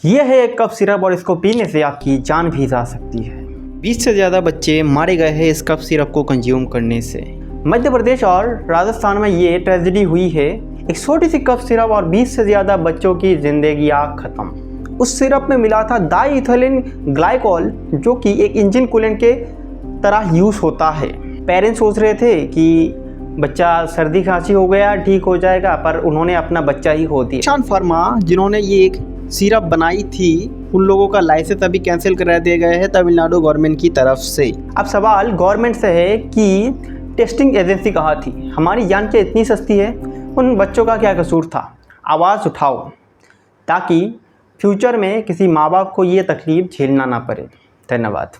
यह है एक कप सिरप और इसको पीने से आपकी जान भी जा सकती है। 20 से ज़्यादा बच्चे मारे गए हैं इस कप सिरप को कंज्यूम करने से। मध्य प्रदेश और राजस्थान में ये ट्रेजेडी हुई है। एक छोटी सी कप सिरप और 20 से ज़्यादा बच्चों की ज़िंदगी ख़त्म। उस सिरप में मिला था डाईइथाइल ग्लाइकोल, जो कि एक इंजन कूलेंट के तरह यूज़ होता है। पेरेंट्स सोच रहे थे कि बच्चा सर्दी खांसी हो गया ठीक हो जाएगा, पर उन्होंने अपना बच्चा ही खो दिया। ईशान फार्मा जिन्होंने ये एक सिरप बनाई थी, उन लोगों का लाइसेंस अभी कैंसिल करा दिए गए हैं तमिलनाडु गवर्नमेंट की तरफ से। अब सवाल गवर्नमेंट से है कि टेस्टिंग एजेंसी कहाँ थी? हमारी जान क्या इतनी सस्ती है? उन बच्चों का क्या कसूर था? आवाज़ उठाओ ताकि फ्यूचर में किसी माँ बाप को ये तकलीफ़ झेलना ना पड़े। धन्यवाद।